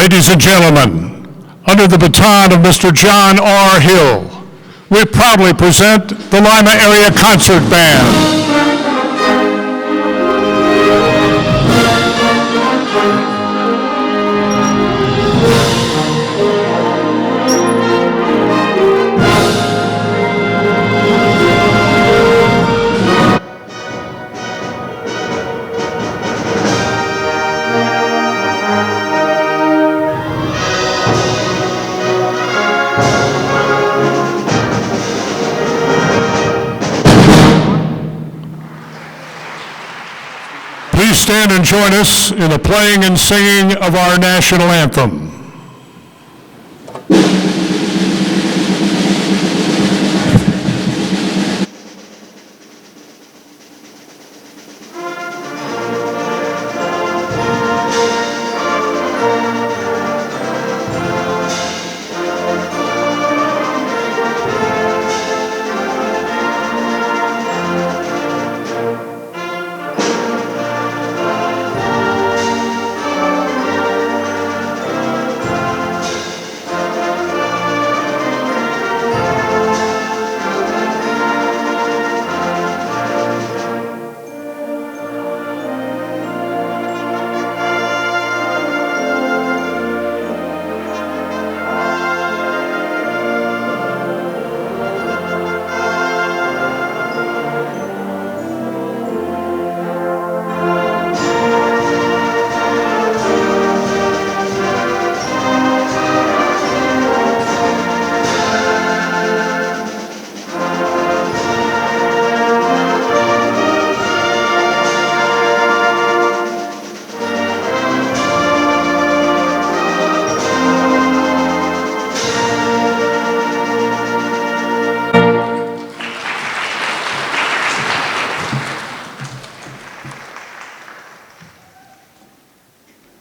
Ladies and gentlemen, under the baton of Mr. John R. Hill, we proudly present the Lima Area Concert Band. Please stand and join us in the playing and singing of our national anthem.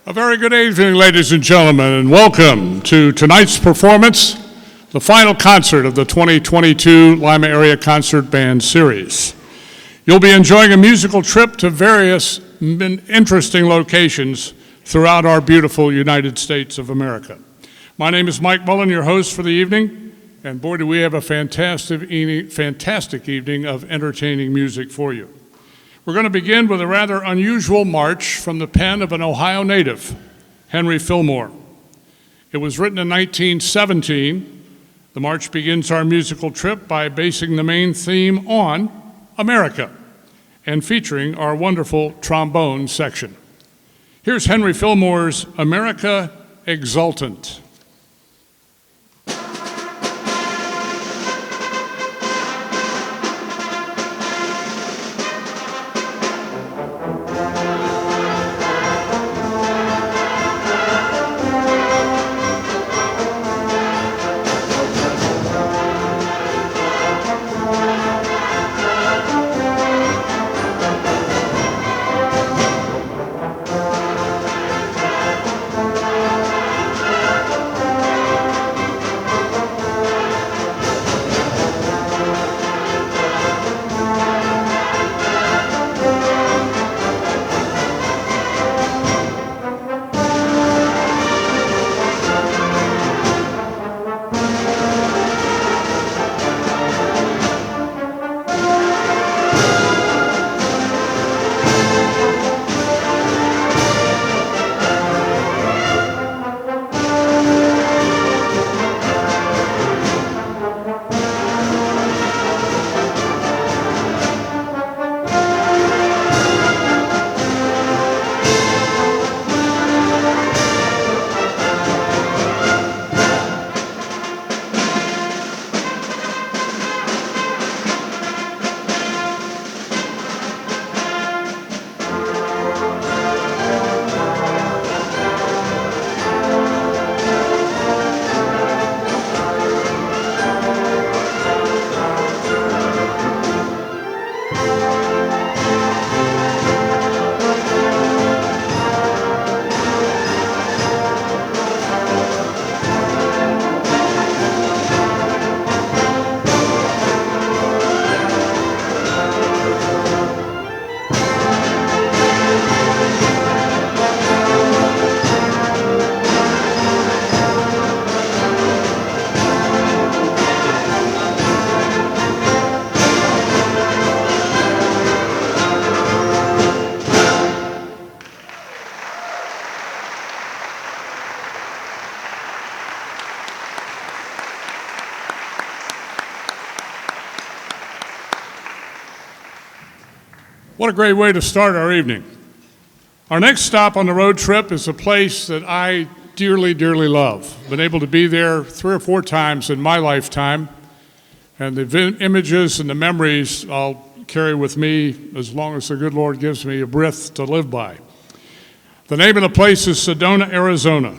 A very good evening, ladies and gentlemen, and welcome to tonight's performance, the final concert of the 2022 Lima Area Concert Band Series. You'll be enjoying a musical trip to various interesting locations throughout our beautiful United States of America. My name is Mike Mullen, your host for the evening, and boy, do we have a fantastic evening of entertaining music for you. We're going to begin with a rather unusual march from the pen of an Ohio native, Henry Fillmore. It was written in 1917. The march begins our musical trip by basing the main theme on America and featuring our wonderful trombone section. Here's Henry Fillmore's America Exultant. What a great way to start our evening. Our next stop on the road trip is a place that I dearly, dearly love. Been able to be there 3 or 4 times in my lifetime, and the images and the memories I'll carry with me as long as the good Lord gives me a breath to live by. The name of the place is Sedona, Arizona,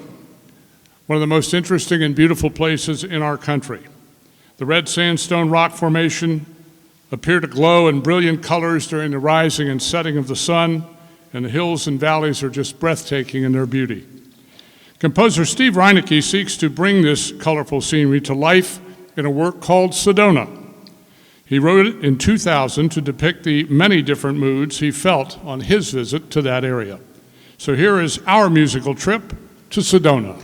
one of the most interesting and beautiful places in our country. The red sandstone rock formation appear to glow in brilliant colors during the rising and setting of the sun, and the hills and valleys are just breathtaking in their beauty. Composer Steve Reinecke seeks to bring this colorful scenery to life in a work called Sedona. He wrote it in 2000 to depict the many different moods he felt on his visit to that area. So here is our musical trip to Sedona.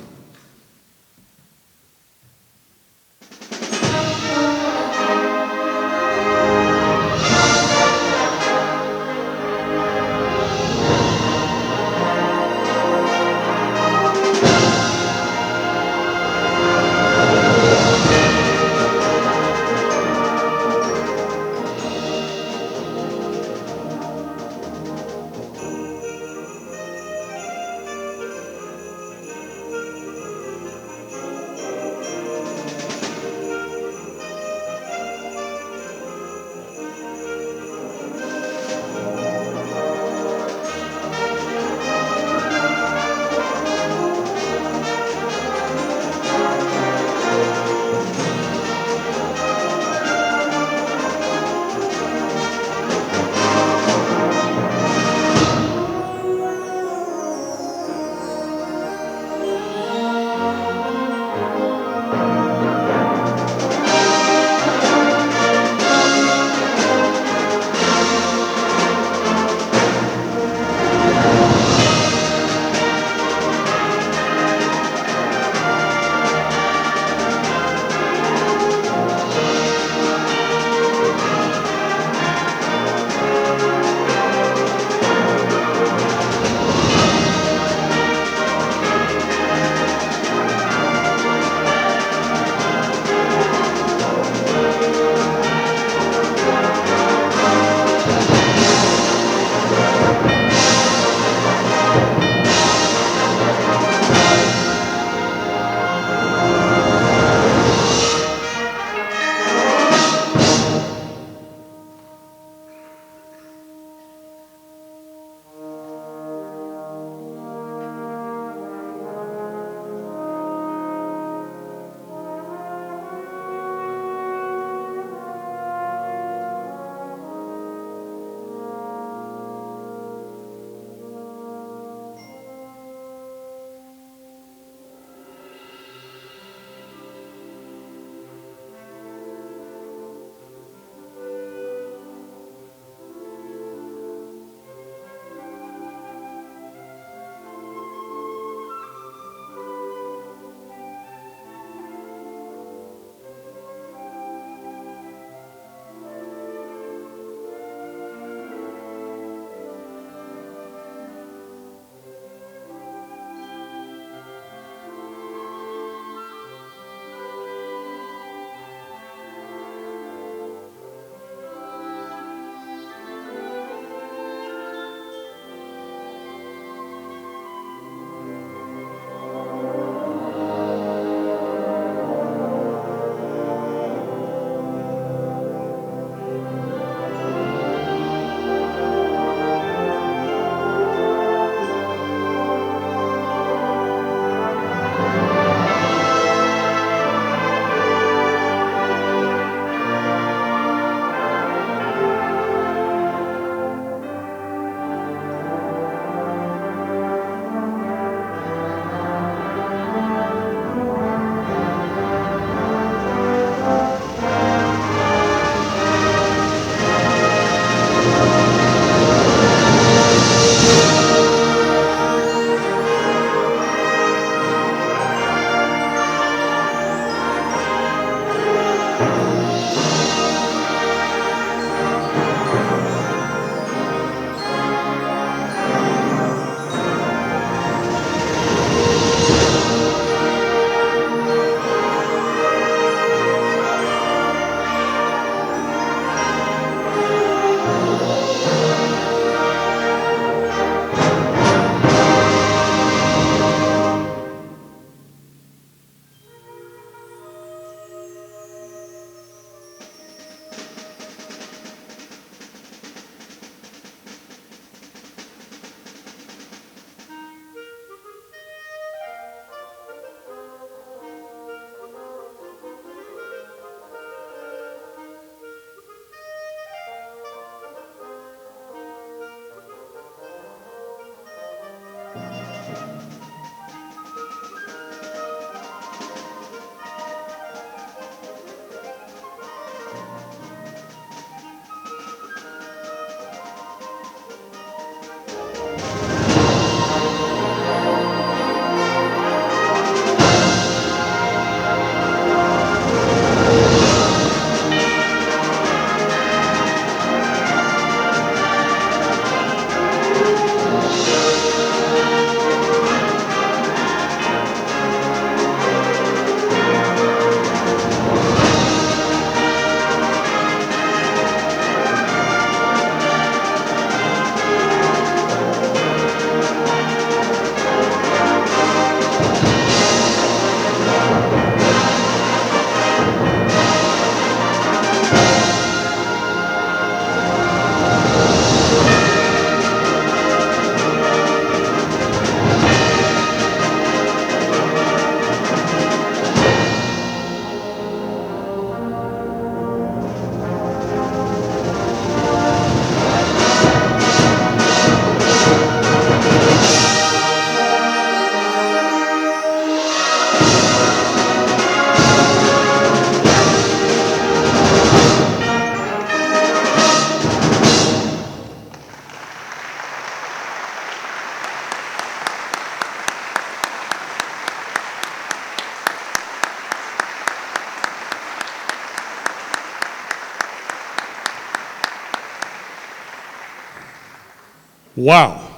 Wow.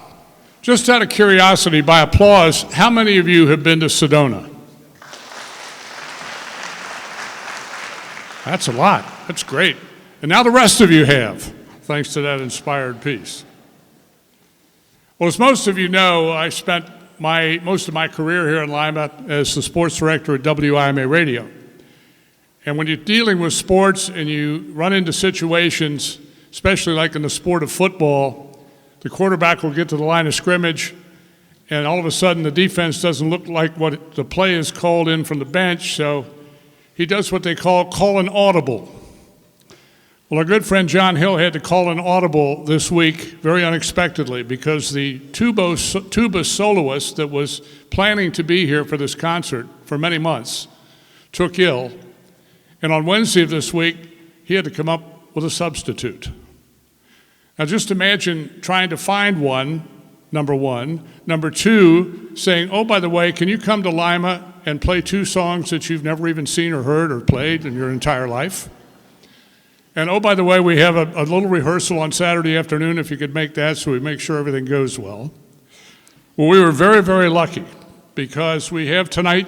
Just out of curiosity, by applause, how many of you have been to Sedona? That's a lot. That's great. And now the rest of you have, thanks to that inspired piece. Well, as most of you know, I spent most of my career here in Lima as the sports director at WIMA Radio. And when you're dealing with sports and you run into situations, especially like in the sport of football, the quarterback will get to the line of scrimmage, and all of a sudden the defense doesn't look like what the play is called in from the bench, so he does what they call an audible. Well, our good friend John Hill had to call an audible this week very unexpectedly because the tuba soloist that was planning to be here for this concert for many months took ill, and on Wednesday of this week, he had to come up with a substitute. Now just imagine trying to find one, number one. Number two, saying, oh, by the way, can you come to Lima and play 2 songs that you've never even seen or heard or played in your entire life? And oh, by the way, we have a little rehearsal on Saturday afternoon if you could make that so we make sure everything goes well. Well, we were very, very lucky because we have tonight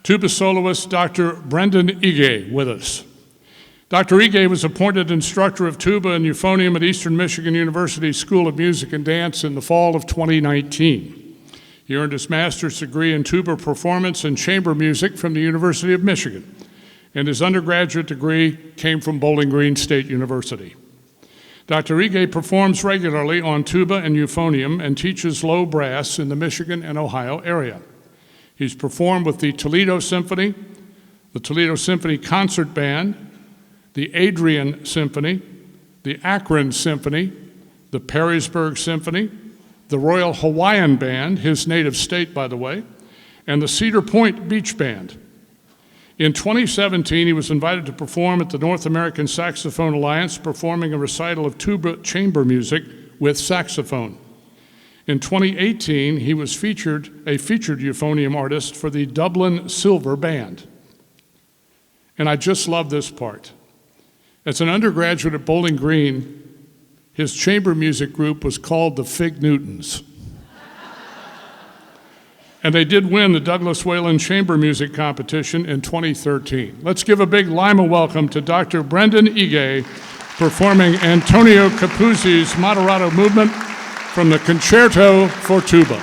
tuba soloist Dr. Brendan Ige with us. Dr. Ige was appointed instructor of tuba and euphonium at Eastern Michigan University School of Music and Dance in the fall of 2019. He earned his master's degree in tuba performance and chamber music from the University of Michigan, and his undergraduate degree came from Bowling Green State University. Dr. Ige performs regularly on tuba and euphonium and teaches low brass in the Michigan and Ohio area. He's performed with the Toledo Symphony, the Toledo Symphony Concert Band, the Adrian Symphony, the Akron Symphony, the Perrysburg Symphony, the Royal Hawaiian Band, his native state, by the way, and the Cedar Point Beach Band. In 2017, he was invited to perform at the North American Saxophone Alliance, performing a recital of tuba chamber music with saxophone. In 2018, he was a featured euphonium artist for the Dublin Silver Band. And I just love this part. As an undergraduate at Bowling Green, his chamber music group was called the Fig Newtons. And they did win the Douglas Whalen Chamber Music Competition in 2013. Let's give a big Lima welcome to Dr. Brendan Ige, performing Antonio Capuzzi's Moderato movement from the Concerto for Tuba.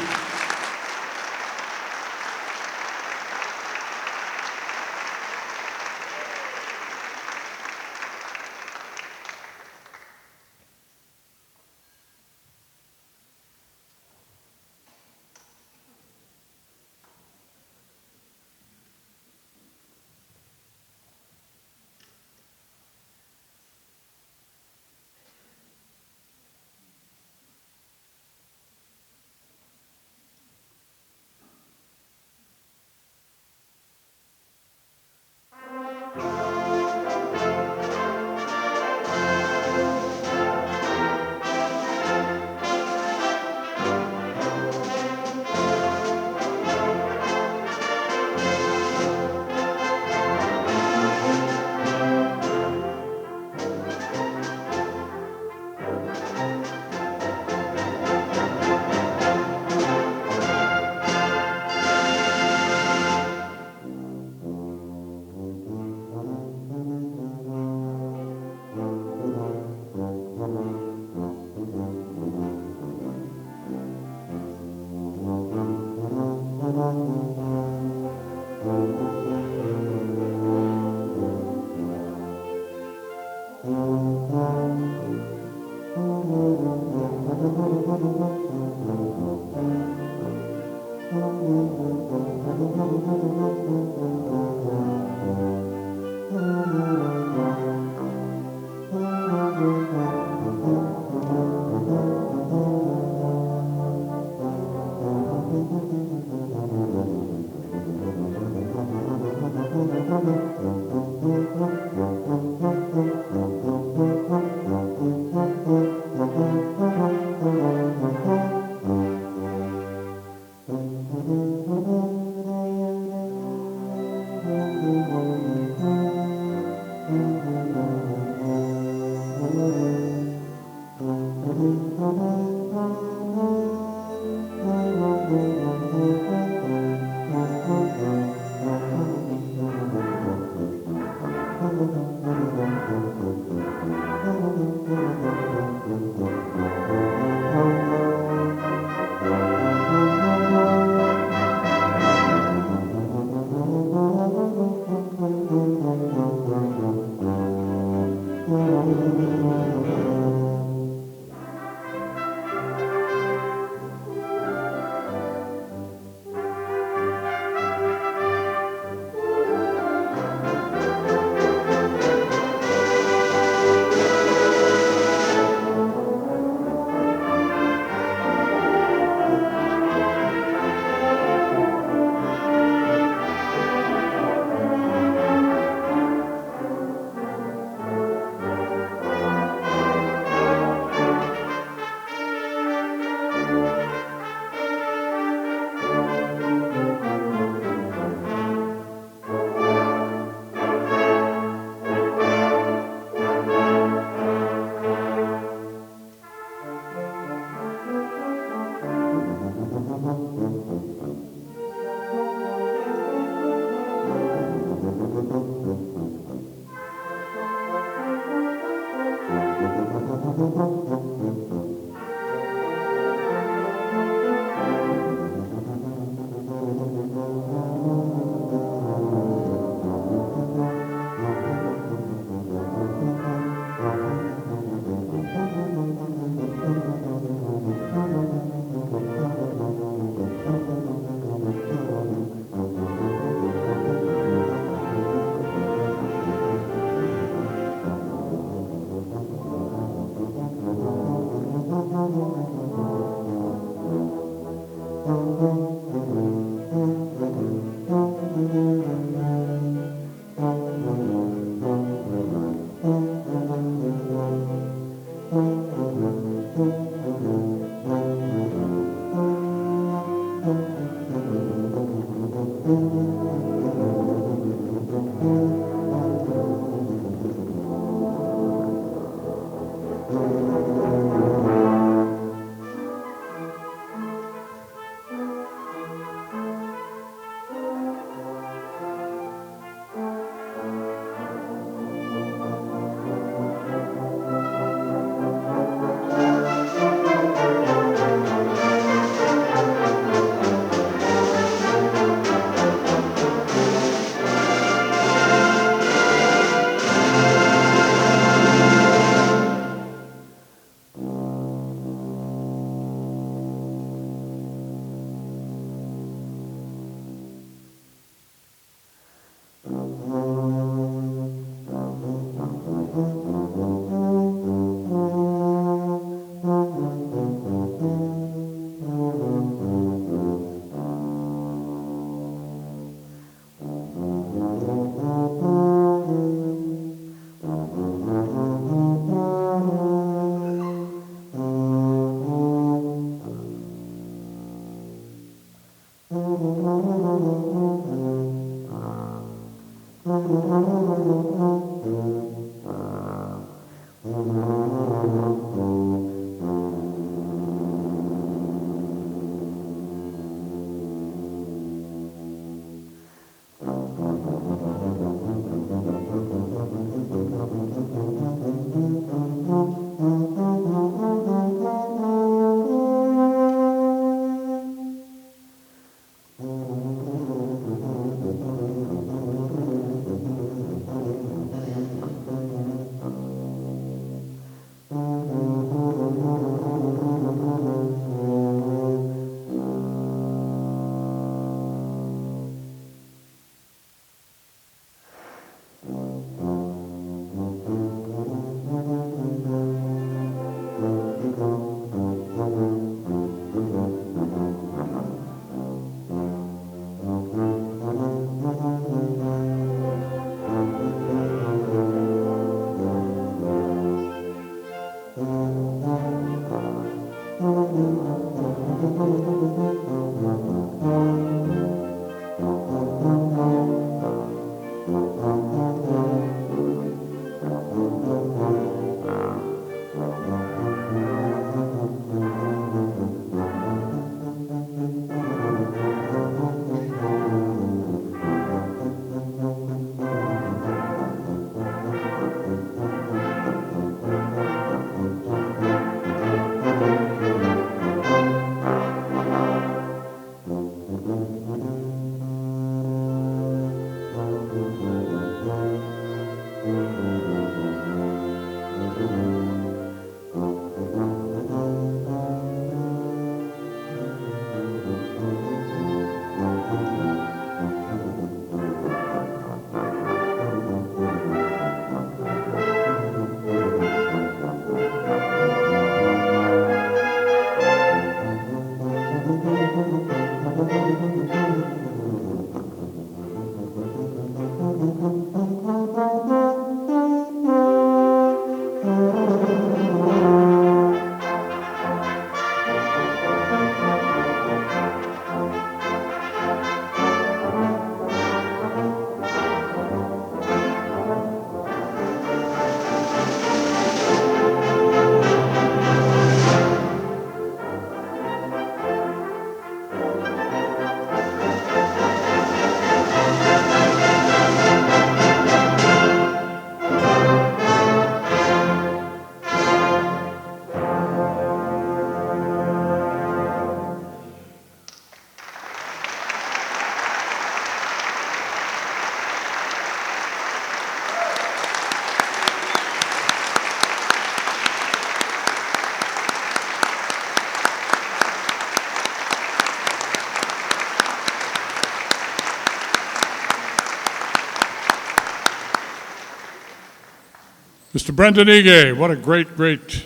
Mr. Brendan Ige, what a great, great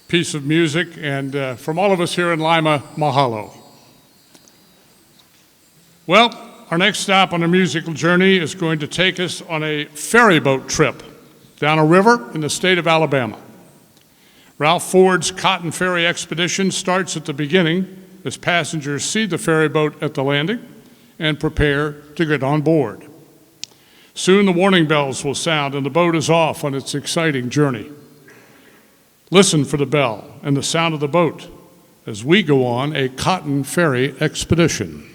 piece of music, and from all of us here in Lima, mahalo. Well, our next stop on the musical journey is going to take us on a ferry boat trip down a river in the state of Alabama. Ralph Ford's Cotton Ferry expedition starts at the beginning as passengers see the ferry boat at the landing and prepare to get on board. Soon the warning bells will sound and the boat is off on its exciting journey. Listen for the bell and the sound of the boat as we go on a cotton ferry expedition.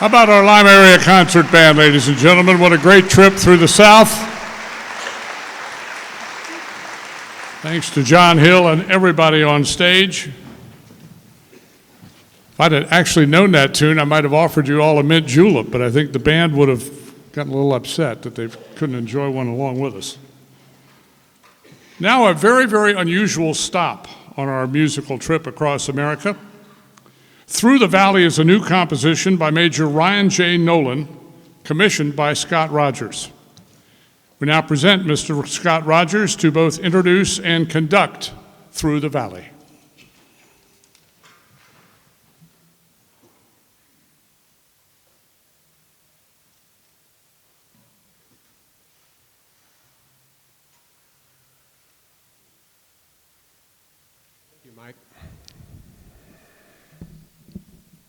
How about our Lima Area Concert Band, ladies and gentlemen? What a great trip through the South. Thanks to John Hill and everybody on stage. If I'd have actually known that tune, I might have offered you all a mint julep, but I think the band would have gotten a little upset that they couldn't enjoy one along with us. Now a very, very unusual stop on our musical trip across America. Through the Valley is a new composition by Major Ryan J. Nolan, commissioned by Scott Rogers. We now present Mr. Scott Rogers to both introduce and conduct Through the Valley. Thank you, Mike.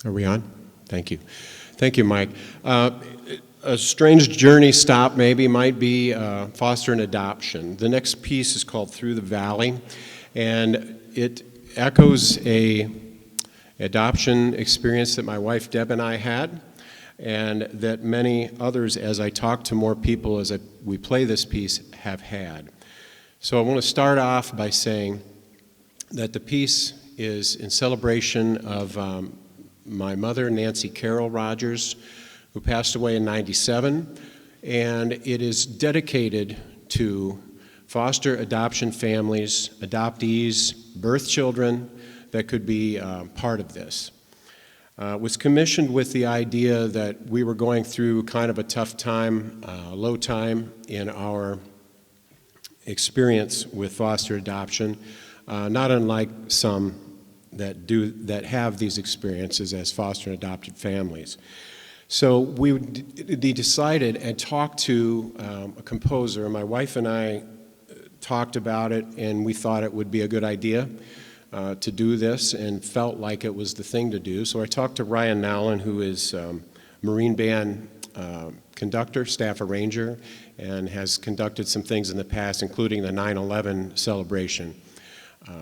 Are we on? Thank you. Thank you, Mike. A strange journey stop maybe might be foster and adoption. The next piece is called Through the Valley, and it echoes a adoption experience that my wife Deb and I had, and that many others, as I talk to more people as we play this piece, have had. So I want to start off by saying that the piece is in celebration of my mother, Nancy Carol Rogers, who passed away in '97, and it is dedicated to foster adoption families, adoptees, birth children that could be part of this. It was commissioned with the idea that we were going through kind of a tough time, low time in our experience with foster adoption, not unlike some that have these experiences as foster and adopted families. So we decided and talked to a composer. My wife and I talked about it, and we thought it would be a good idea to do this and felt like it was the thing to do. So I talked to Ryan Nowlin, who is Marine Band conductor, staff arranger, and has conducted some things in the past, including the 9/11 celebration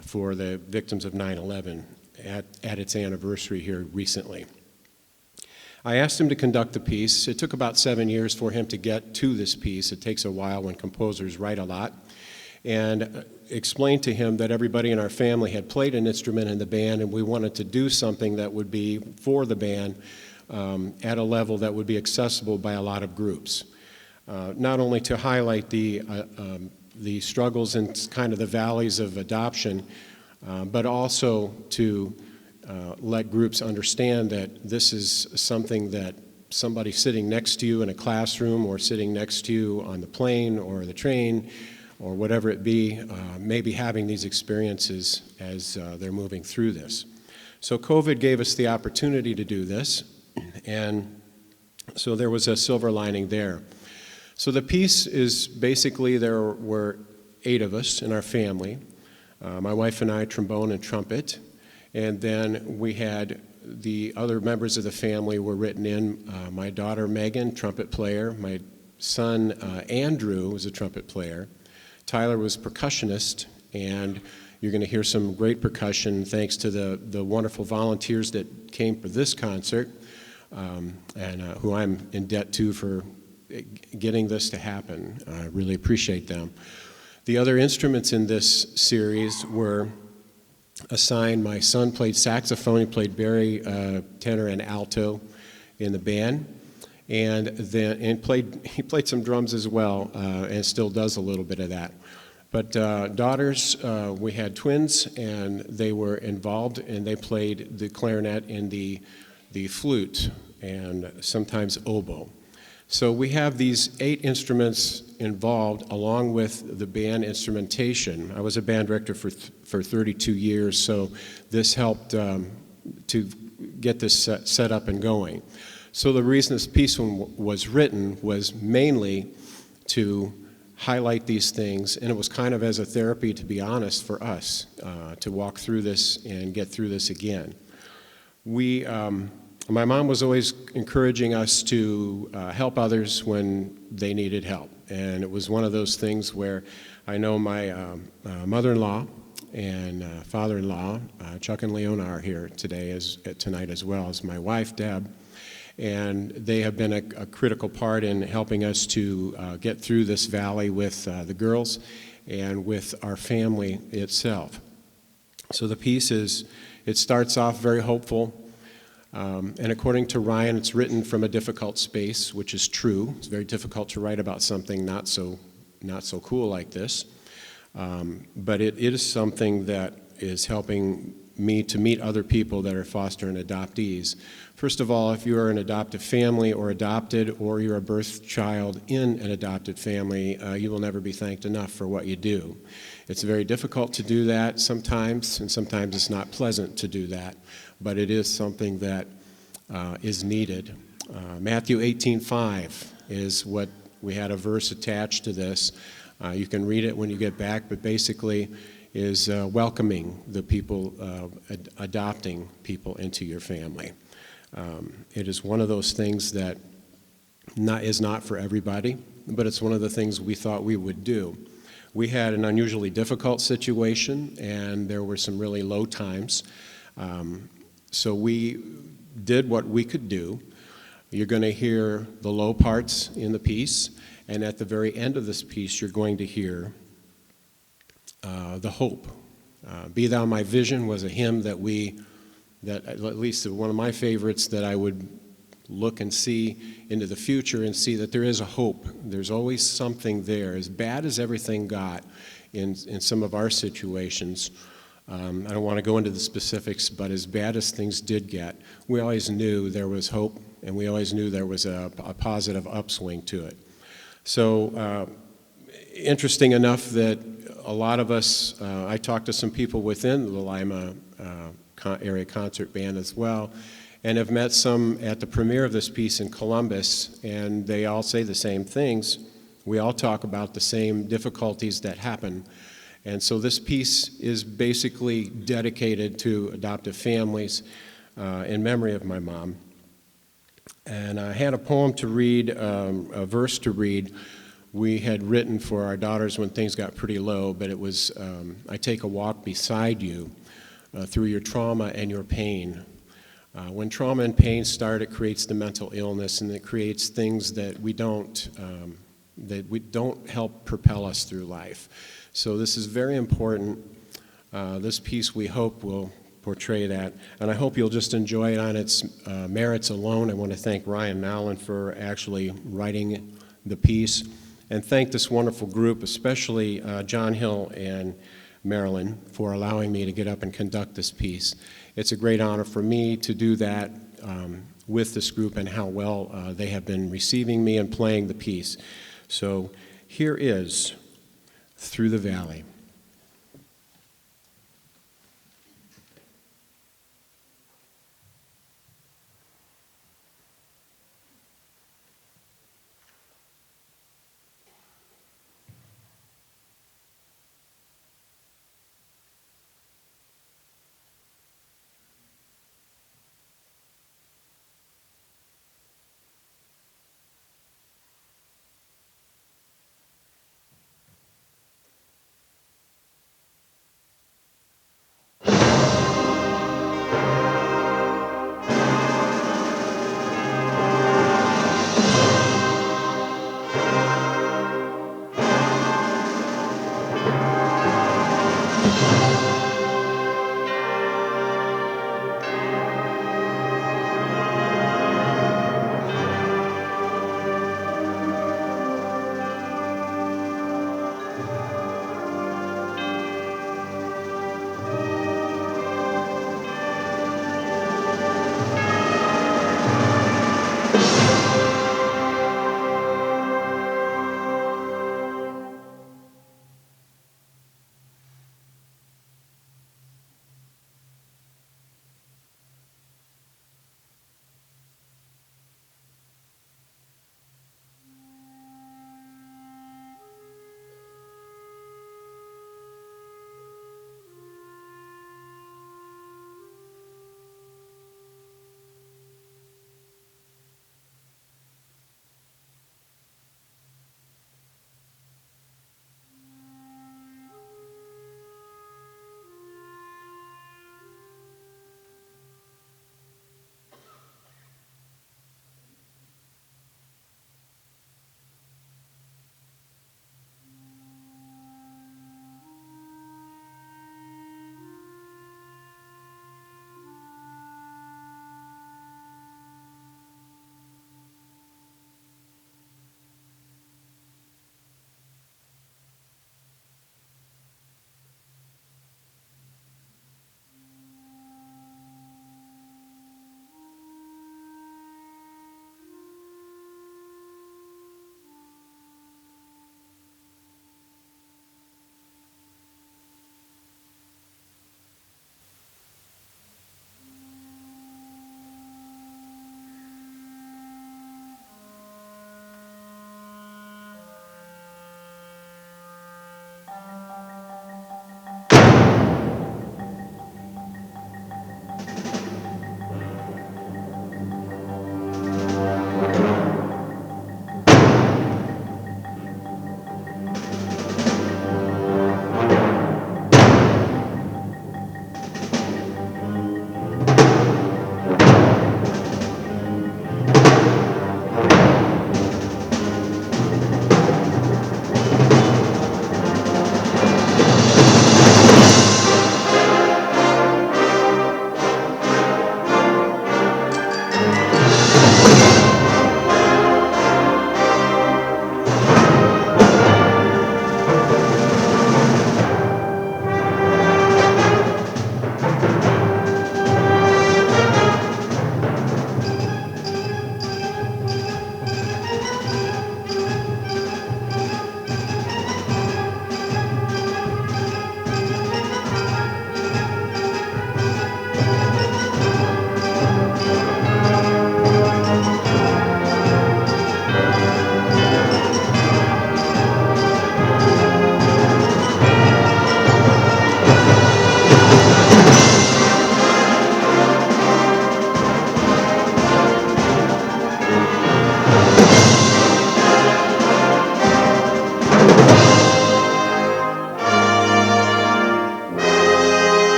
for the victims of 9/11 at its anniversary here recently. I asked him to conduct the piece. It took about 7 years for him to get to this piece. It takes a while when composers write a lot. And explained to him that everybody in our family had played an instrument in the band, and we wanted to do something that would be for the band at a level that would be accessible by a lot of groups. Not only to highlight the struggles and kind of the valleys of adoption, but also to let groups understand that this is something that somebody sitting next to you in a classroom or sitting next to you on the plane or the train or whatever it be, may be having these experiences as they're moving through this. So COVID gave us the opportunity to do this, and so there was a silver lining there. So the piece is basically, there were 8 of us in our family, my wife and I, trombone and trumpet, and then we had the other members of the family were written in. My daughter Megan, trumpet player, my son Andrew was a trumpet player, Tyler was percussionist, and you're going to hear some great percussion thanks to the wonderful volunteers that came for this concert, and who I'm in debt to for getting this to happen. I really appreciate them. The other instruments in this series were assigned. My son played saxophone, he played bari, tenor, and alto in the band, and he played some drums as well, and still does a little bit of that. But daughters, we had twins, and they were involved, and they played the clarinet and the flute, and sometimes oboe. So we have these 8 instruments involved along with the band instrumentation. I was a band director for 32 years, so this helped to get this set up and going. So the reason this piece was written was mainly to highlight these things, and it was kind of as a therapy, to be honest, for us to walk through this and get through this again. My mom was always encouraging us to help others when they needed help. And it was one of those things where I know my mother-in-law and father-in-law, Chuck and Leona, are here tonight as well as my wife, Deb. And they have been a critical part in helping us to get through this valley with the girls and with our family itself. So the piece it starts off very hopeful. And according to Ryan, it's written from a difficult space, which is true. It's very difficult to write about something not so cool like this. But it is something that is helping me to meet other people that are foster and adoptees. First of all, if you are an adoptive family or adopted, or you're a birth child in an adopted family, you will never be thanked enough for what you do. It's very difficult to do that sometimes, and sometimes it's not pleasant to do that, but it is something that is needed. Matthew 18:5 is what we had a verse attached to this. You can read it when you get back, but basically is welcoming the people, adopting people into your family. It is one of those things that is not for everybody, but it's one of the things we thought we would do. We had an unusually difficult situation, and there were some really low times. So we did what we could do. You're going to hear the low parts in the piece, and at the very end of this piece, you're going to hear the hope. Be Thou My Vision was a hymn that at least one of my favorites, that I would look and see into the future and see that there is a hope. There's always something there. As bad as everything got in some of our situations, I don't want to go into the specifics, but as bad as things did get, we always knew there was hope, and we always knew there was a positive upswing to it. So interesting enough that a lot of us, I talked to some people within the Lima area concert band as well, and have met some at the premiere of this piece in Columbus, and they all say the same things. We all talk about the same difficulties that happen. And so this piece is basically dedicated to adoptive families in memory of my mom. And I had a poem to read, a verse to read. We had written for our daughters when things got pretty low, but it was, I take a walk beside you through your trauma and your pain. When trauma and pain start, it creates the mental illness, and it creates things that we don't help propel us through life. So this is very important. This piece, we hope, will portray that, and I hope you'll just enjoy it on its merits alone. I want to thank Ryan Mallon for actually writing the piece, and thank this wonderful group, especially John Hill and Marilyn, for allowing me to get up and conduct this piece. It's a great honor for me to do that with this group, and how well they have been receiving me and playing the piece. So here is Through the Valley.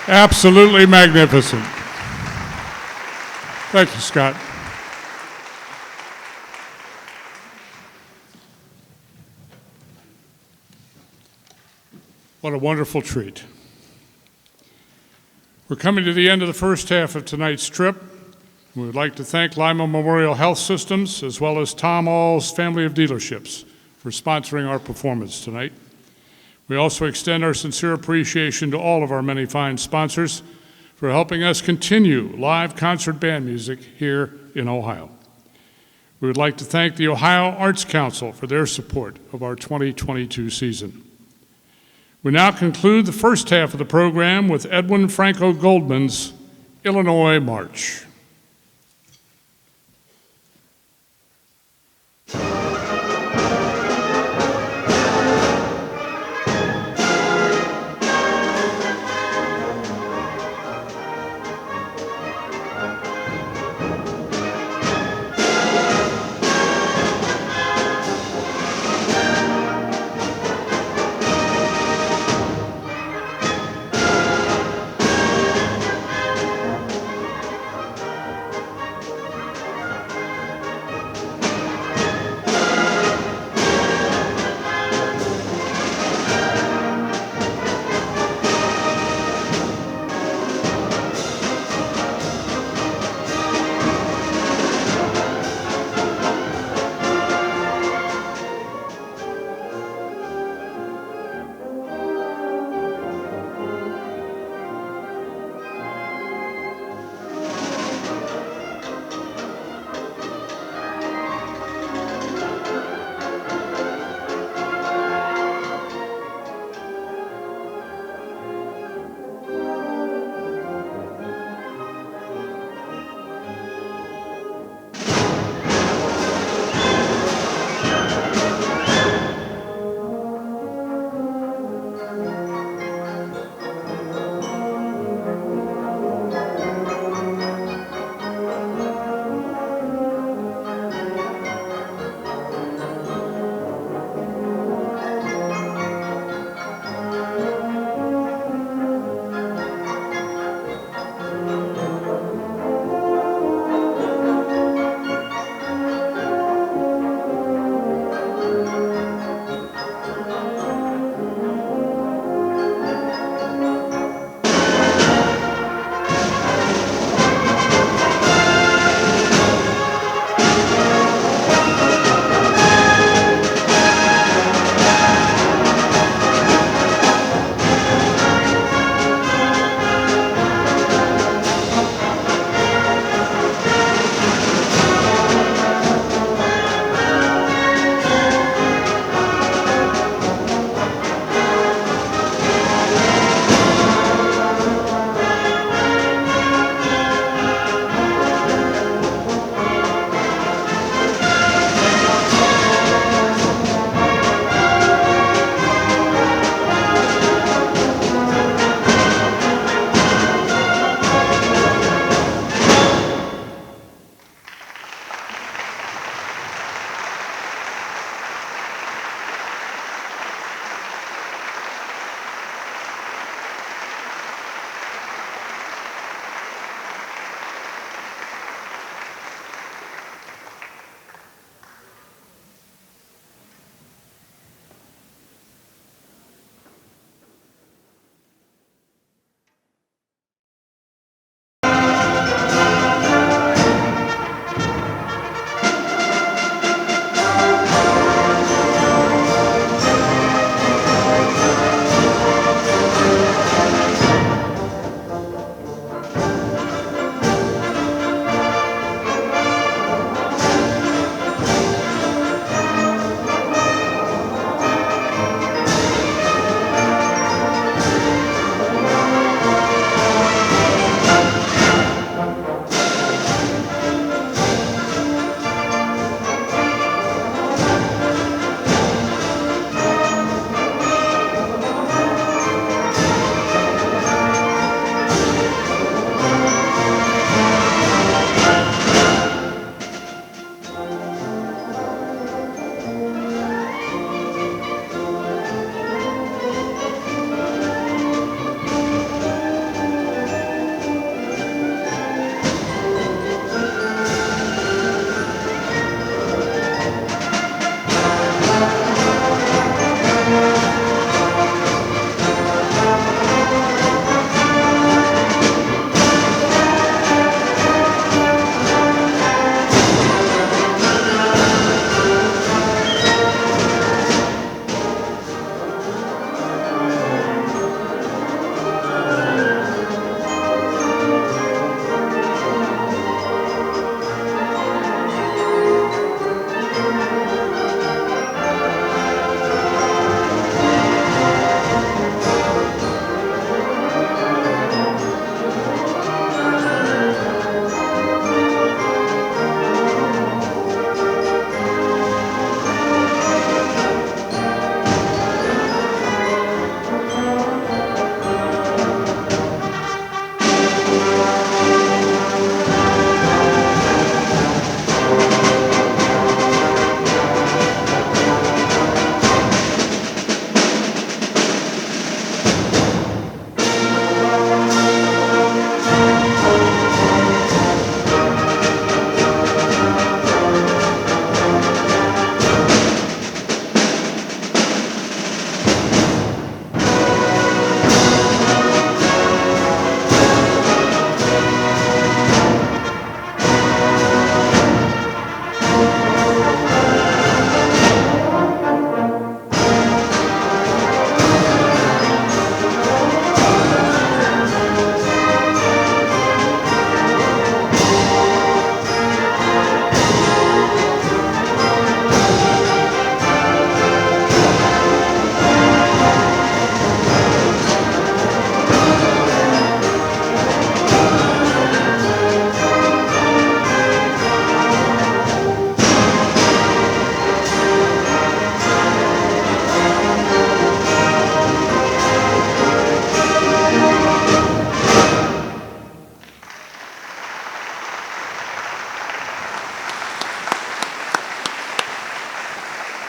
Absolutely magnificent. Thank you, Scott. What a wonderful treat. We're coming to the end of the first half of tonight's trip. We would like to thank Lima Memorial Health Systems as well as Tom All's family of dealerships for sponsoring our performance tonight. We also extend our sincere appreciation to all of our many fine sponsors for helping us continue live concert band music here in Ohio. We would like to thank the Ohio Arts Council for their support of our 2022 season. We now conclude the first half of the program with Edwin Franco Goldman's Illinois March.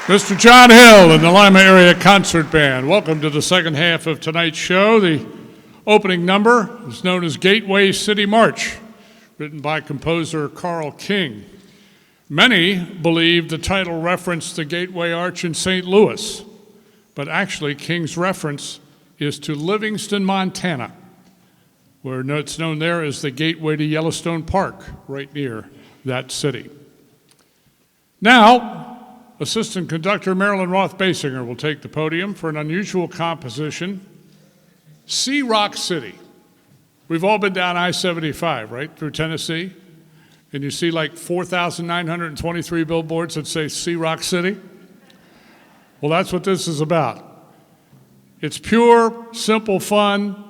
Mr. John Hill and the Lima Area Concert Band. Welcome to the second half of tonight's show. The opening number is known as Gateway City March, written by composer Carl King. Many believe the title referenced the Gateway Arch in St. Louis, but actually King's reference is to Livingston, Montana, where it's known there as the Gateway to Yellowstone Park, right near that city. Now, Assistant Conductor Marilyn Roth-Basinger will take the podium for an unusual composition, Sea Rock City. We've all been down I-75, right, through Tennessee, and you see like 4,923 billboards that say Sea Rock City. Well, that's what this is about. It's pure, simple fun,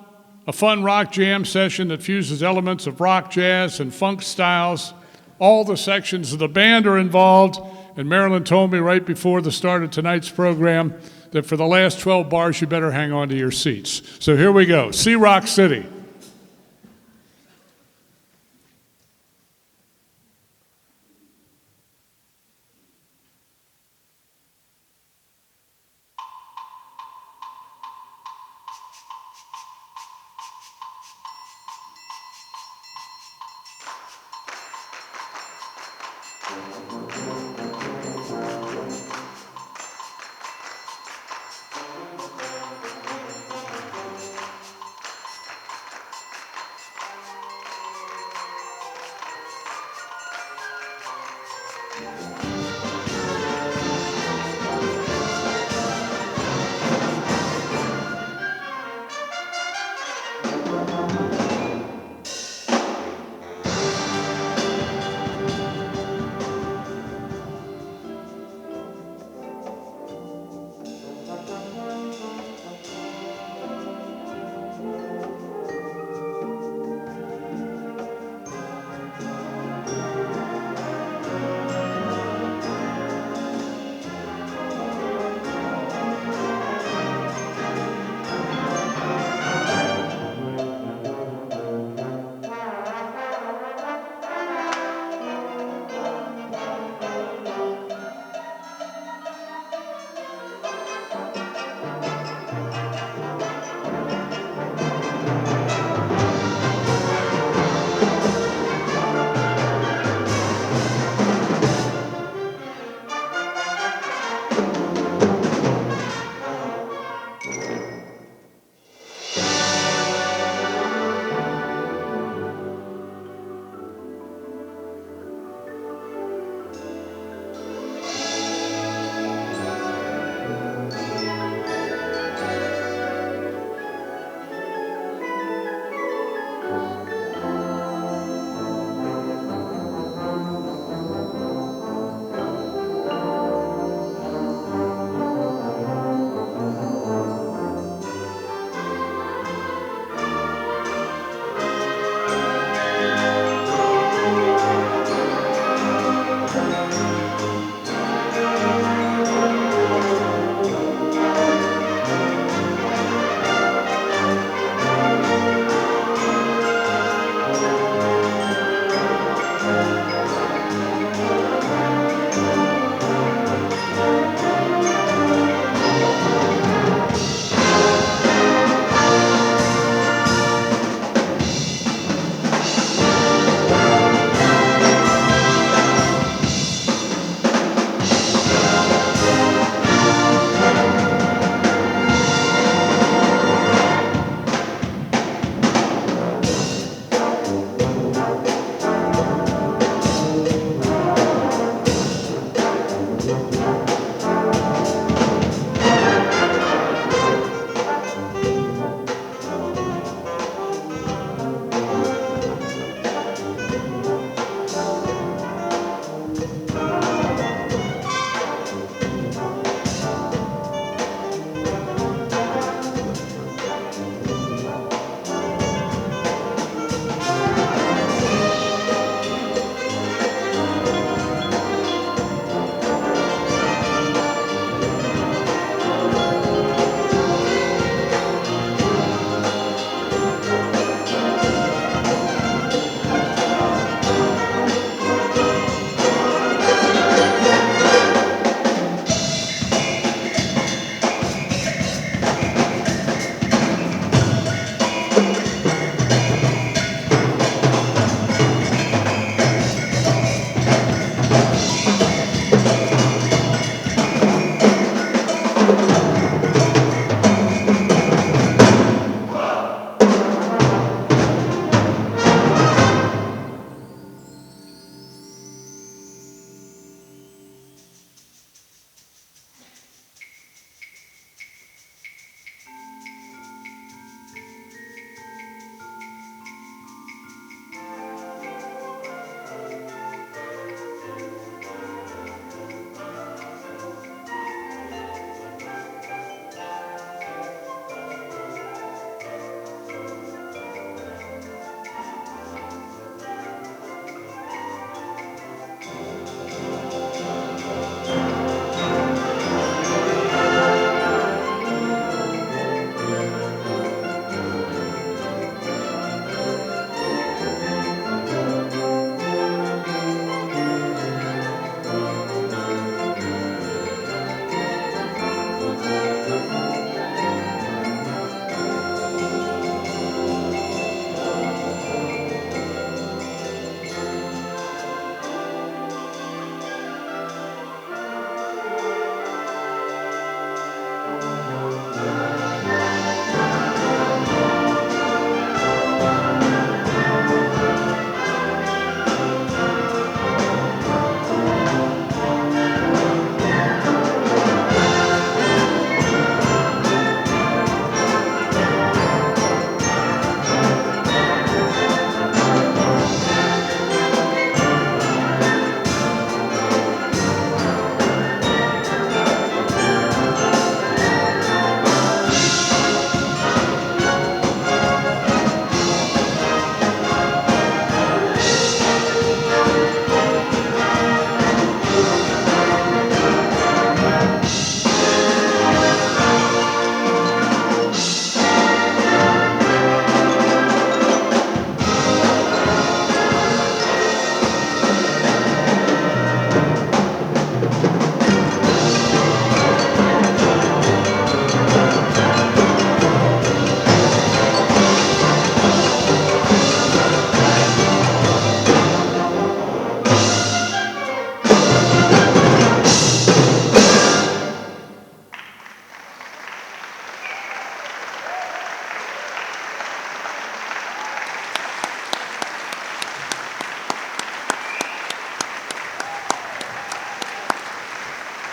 a fun rock jam session that fuses elements of rock, jazz, and funk styles. All the sections of the band are involved, and Marilyn told me right before the start of tonight's program that for the last 12 bars, you better hang on to your seats. So here we go, Sea Rock City.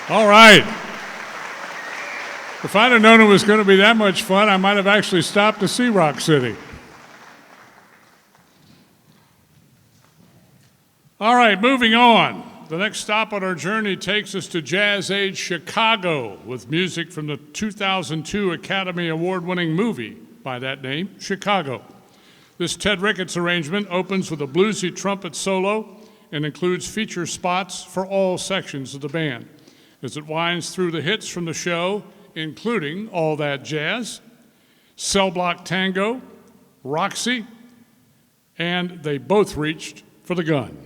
All right. If I'd have known it was going to be that much fun, I might have actually stopped to see Rock City. All right, moving on. The next stop on our journey takes us to Jazz Age Chicago with music from the 2002 Academy Award-winning movie by that name, Chicago. This Ted Ricketts arrangement opens with a bluesy trumpet solo and includes feature spots for all sections of the band as it winds through the hits from the show, including All That Jazz, Cell Block Tango, Roxy, and They Both Reached for the Gun.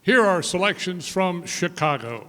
Here are selections from Chicago.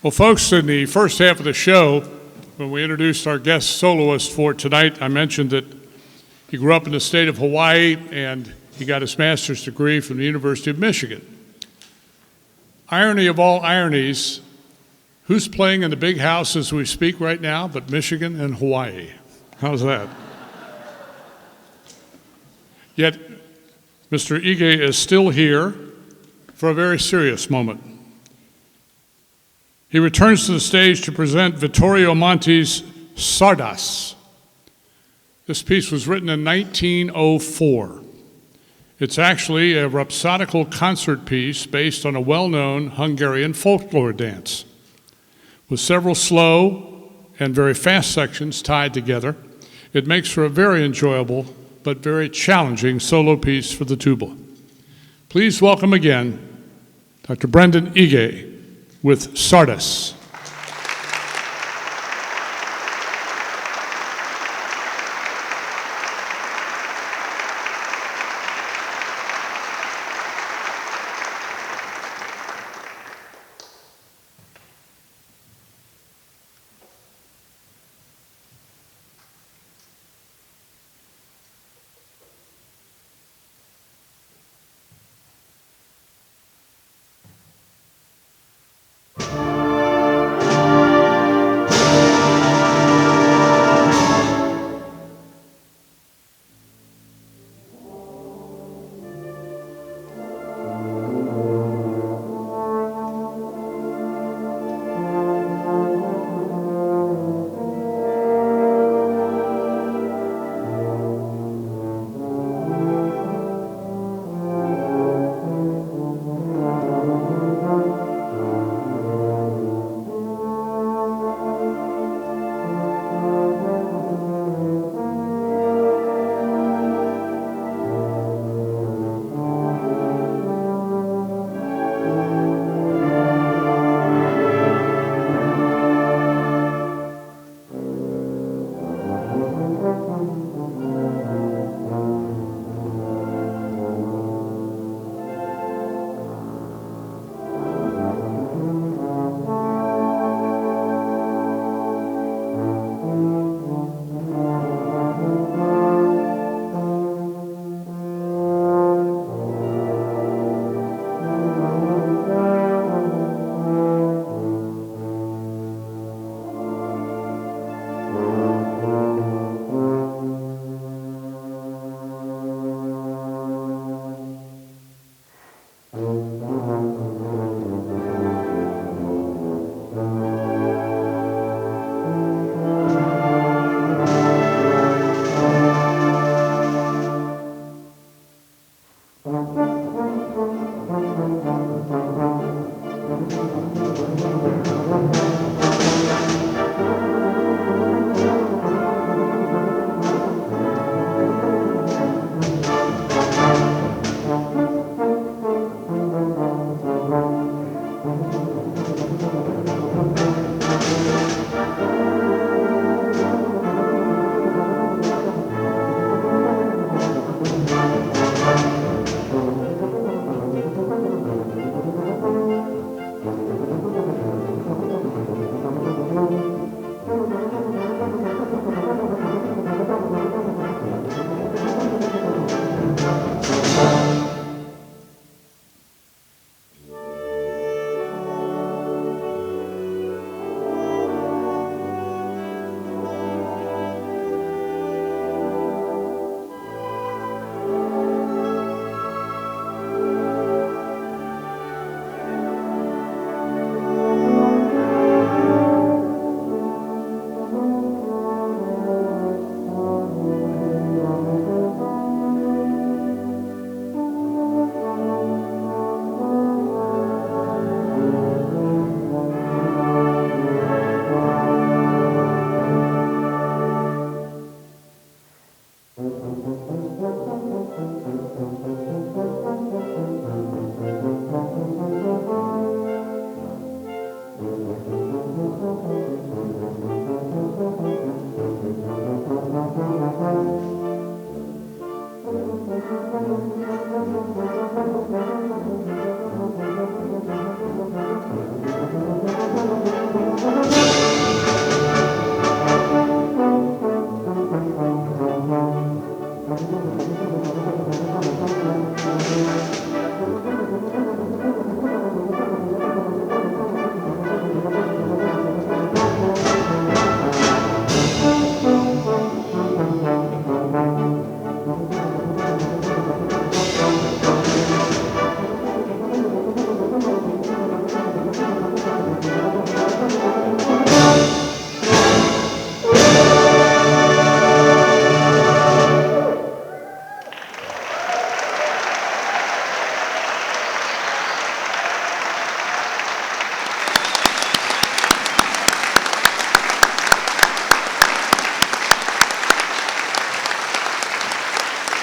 Well, folks, in the first half of the show, when we introduced our guest soloist for tonight, I mentioned that he grew up in the state of Hawaii and he got his master's degree from the University of Michigan. Irony of all ironies, who's playing in the big house as we speak right now but Michigan and Hawaii? How's that? Yet, Mr. Ige is still here for a very serious moment. He returns to the stage to present Vittorio Monti's Sardas. This piece was written in 1904. It's actually a rhapsodical concert piece based on a well-known Hungarian folklore dance, with several slow and very fast sections tied together. It makes for a very enjoyable but very challenging solo piece for the tuba. Please welcome again Dr. Brendan Ige with Sardas.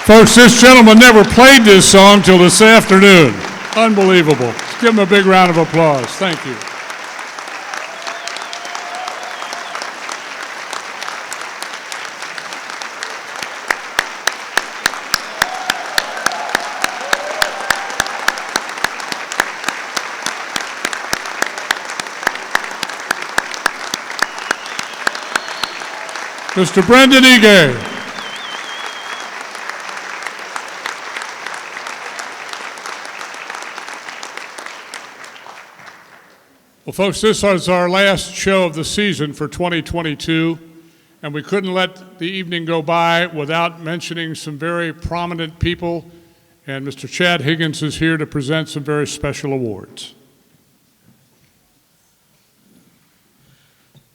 Folks, this gentleman never played this song till this afternoon. Unbelievable. Let's give him a big round of applause. Thank you. Mr. Brendan Ige. Well, folks, this was our last show of the season for 2022, and we couldn't let the evening go by without mentioning some very prominent people, and Mr. Chad Higgins is here to present some very special awards.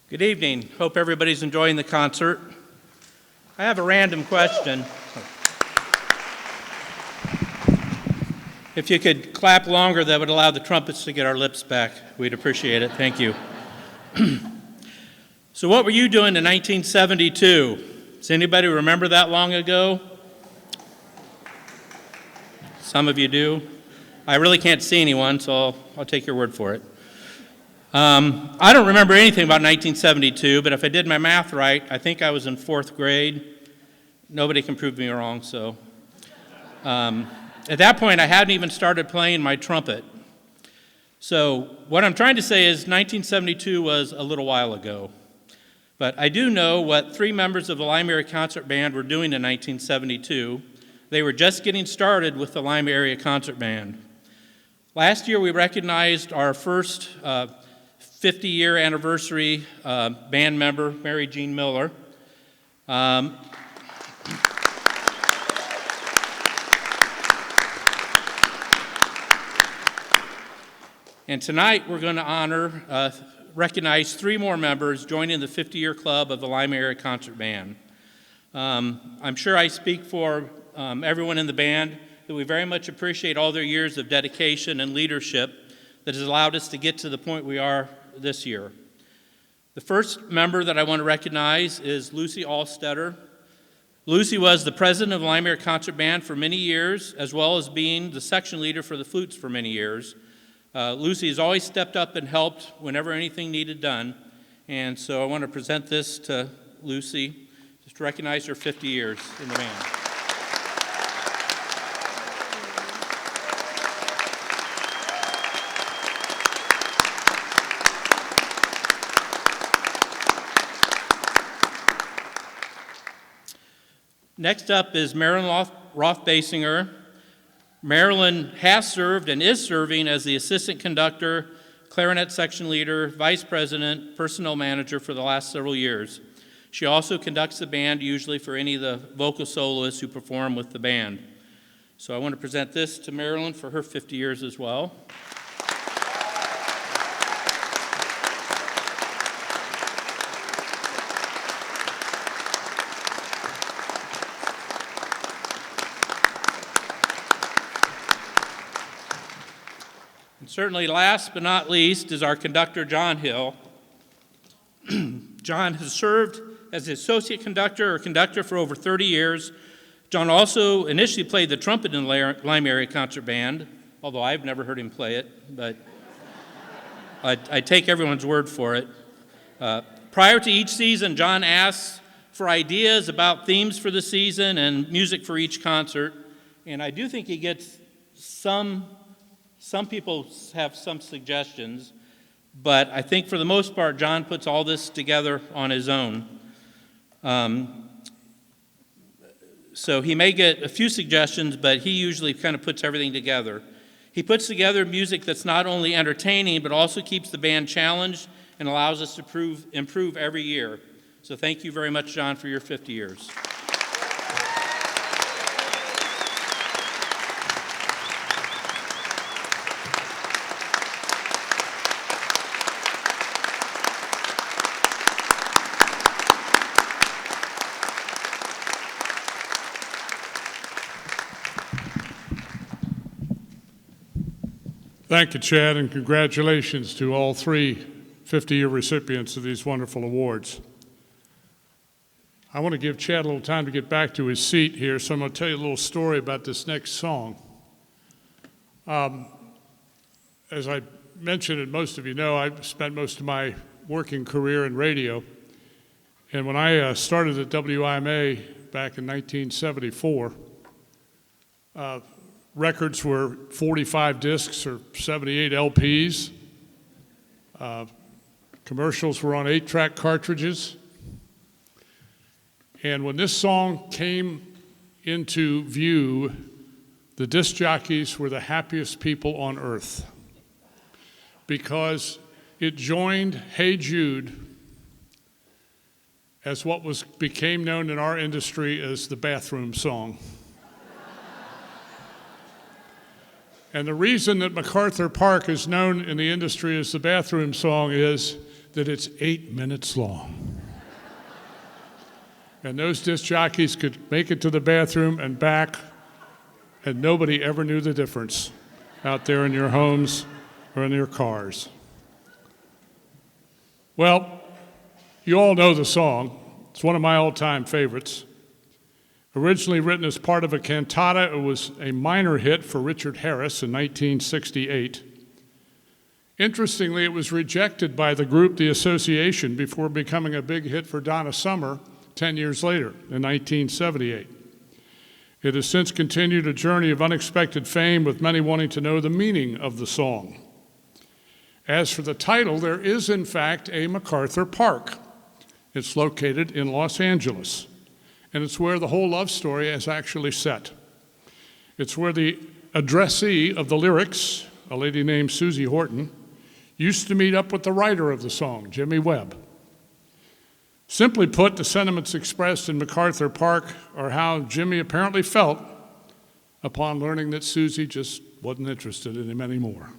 Good evening. Hope everybody's enjoying the concert. I have a random question. If you could clap longer, that would allow the trumpets to get our lips back. We'd appreciate it. Thank you. So what were you doing in 1972? Does anybody remember that long ago? Some of you do. I really can't see anyone, so I'll take your word for it. I don't remember anything about 1972, but if I did my math right, I think I was in 4th grade. Nobody can prove me wrong, so. At that point, I hadn't even started playing my trumpet. So what I'm trying to say is 1972 was a little while ago. But I do know what 3 members of the Lima Area Concert Band were doing in 1972. They were just getting started with the Lima Area Concert Band. Last year, we recognized our first 50-year anniversary band member, Mary Jean Miller. And tonight we're going to recognize 3 more members joining the 50-year club of the Lima Area Concert Band. I'm sure I speak for everyone in the band that we very much appreciate all their years of dedication and leadership that has allowed us to get to the point we are this year. The first member that I want to recognize is Lucy Allstetter. Lucy was the president of the Lima Area Concert Band for many years, as well as being the section leader for the flutes for many years. Lucy has always stepped up and helped whenever anything needed done, and so I want to present this to Lucy, just to recognize her 50 years in the band. Next up is Marilyn Roth-Basinger. Marilyn has served and is serving as the assistant conductor, clarinet section leader, vice president, personnel manager for the last several years. She also conducts the band usually for any of the vocal soloists who perform with the band. So I want to present this to Marilyn for her 50 years as well. Certainly last but not least is our conductor, John Hill. John has served as the associate conductor or conductor for over 30 years. John also initially played the trumpet in the Lima Area Concert Band, although I've never heard him play it, but I take everyone's word for it. Prior to each season, John asks for ideas about themes for the season and music for each concert, and I do think he gets some people have some suggestions, but I think for the most part, John puts all this together on his own. So he may get a few suggestions, but he usually kind of puts everything together. He puts together music that's not only entertaining, but also keeps the band challenged and allows us to improve every year. So thank you very much, John, for your 50 years. Thank you, Chad, and congratulations to all 3 50-year recipients of these wonderful awards. I want to give Chad a little time to get back to his seat here, so I'm going to tell you a little story about this next song. As I mentioned, and most of you know, I spent most of my working career in radio. And when I started at WIMA back in 1974, records were 45 discs or 78 LPs. Commercials were on 8-track cartridges. And when this song came into view, the disc jockeys were the happiest people on earth because it joined Hey Jude as what became known in our industry as the bathroom song. And the reason that MacArthur Park is known in the industry as the bathroom song is that it's 8 minutes long. And those disc jockeys could make it to the bathroom and back, and nobody ever knew the difference out there in your homes or in your cars. Well, you all know the song. It's one of my all-time favorites. Originally written as part of a cantata, it was a minor hit for Richard Harris in 1968. Interestingly, it was rejected by the group The Association before becoming a big hit for Donna Summer 10 years later, in 1978. It has since continued a journey of unexpected fame, with many wanting to know the meaning of the song. As for the title, there is in fact a MacArthur Park. It's located in Los Angeles, and it's where the whole love story is actually set. It's where the addressee of the lyrics, a lady named Susie Horton, used to meet up with the writer of the song, Jimmy Webb. Simply put, the sentiments expressed in MacArthur Park are how Jimmy apparently felt upon learning that Susie just wasn't interested in him anymore.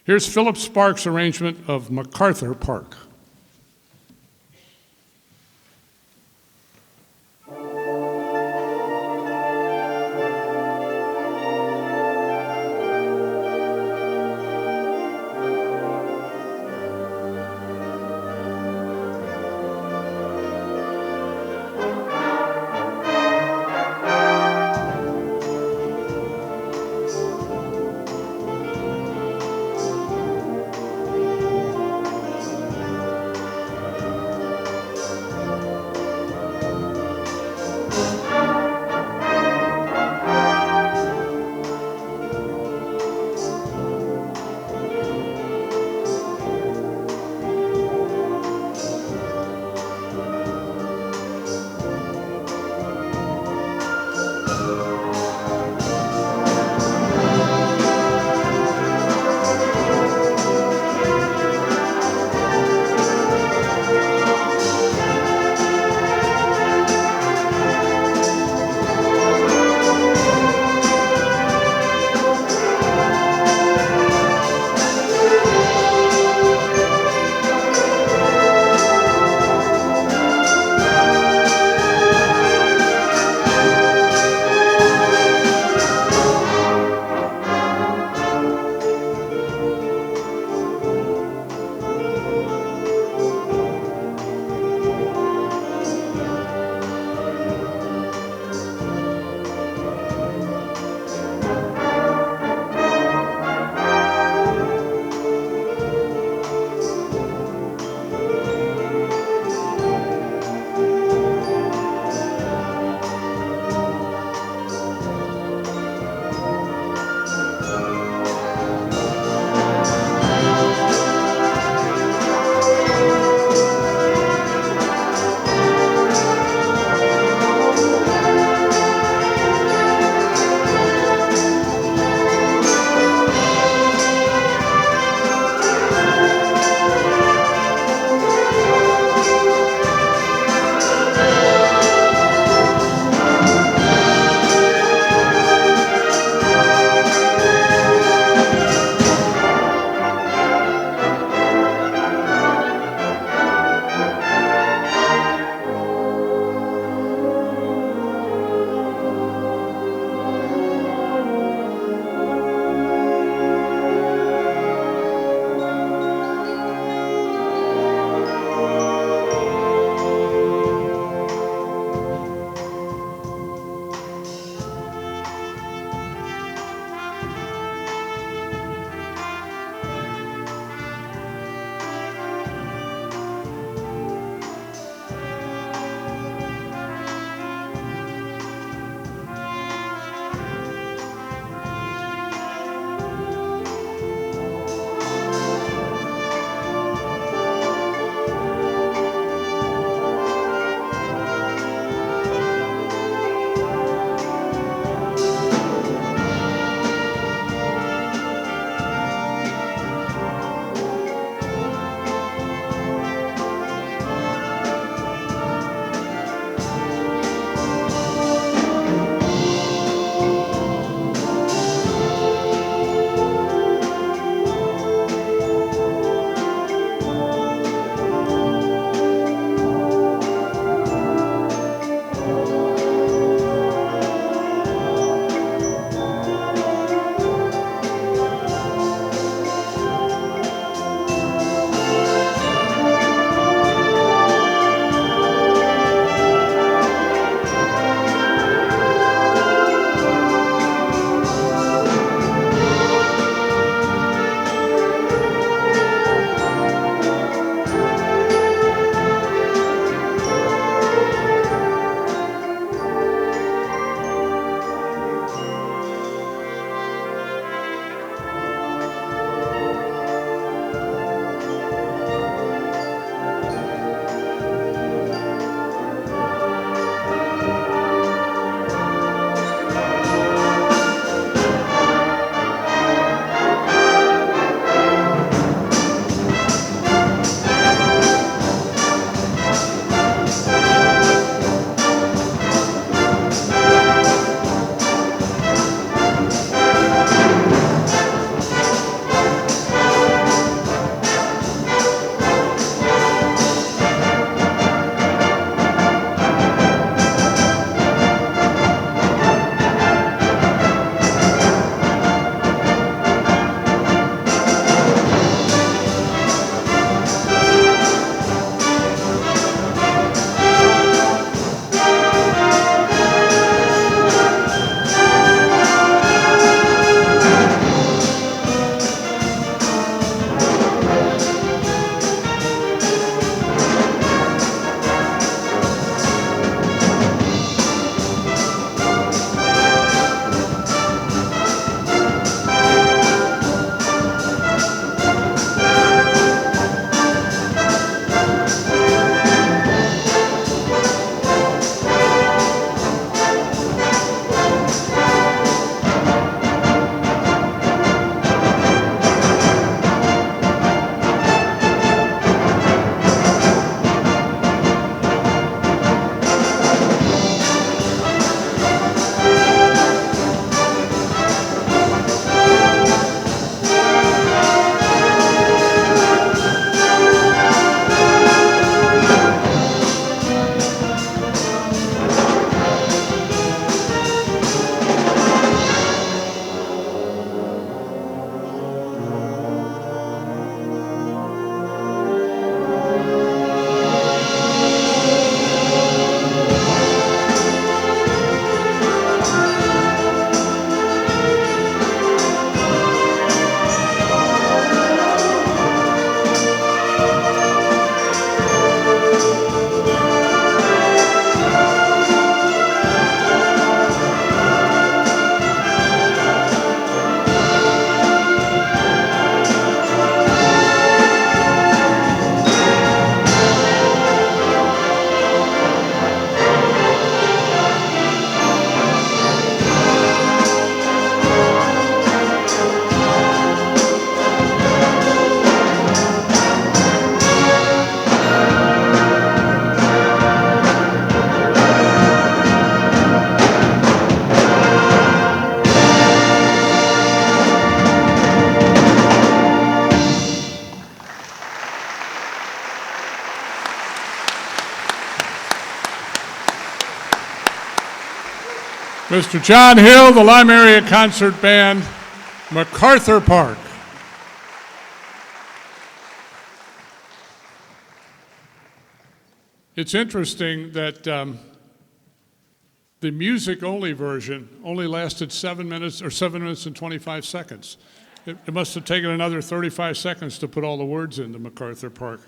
Here's Philip Sparks' arrangement of MacArthur Park. Mr. John Hill, the Lima Area Concert Band, MacArthur Park. It's interesting that the music-only version only lasted 7 minutes, or 7 minutes and 25 seconds. It must have taken another 35 seconds to put all the words into MacArthur Park.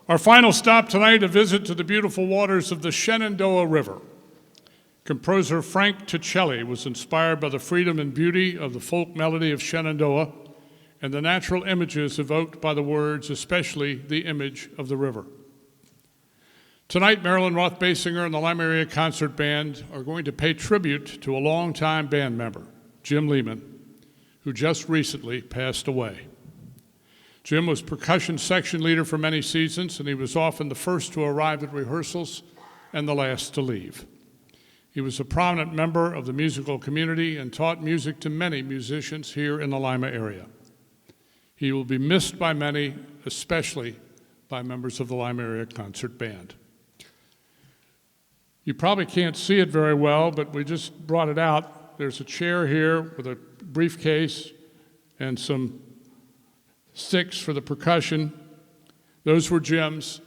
Our final stop tonight, a visit to the beautiful waters of the Shenandoah River. Composer Frank Ticelli was inspired by the freedom and beauty of the folk melody of Shenandoah and the natural images evoked by the words, especially the image of the river. Tonight, Marilyn Roth-Basinger and the Lima Area Concert Band are going to pay tribute to a longtime band member, Jim Lehman, who just recently passed away. Jim was percussion section leader for many seasons, and he was often the first to arrive at rehearsals and the last to leave. He was a prominent member of the musical community and taught music to many musicians here in the Lima area. He will be missed by many, especially by members of the Lima Area Concert Band. You probably can't see it very well, but we just brought it out. There's a chair here with a briefcase and some sticks for the percussion. Those were Jim's,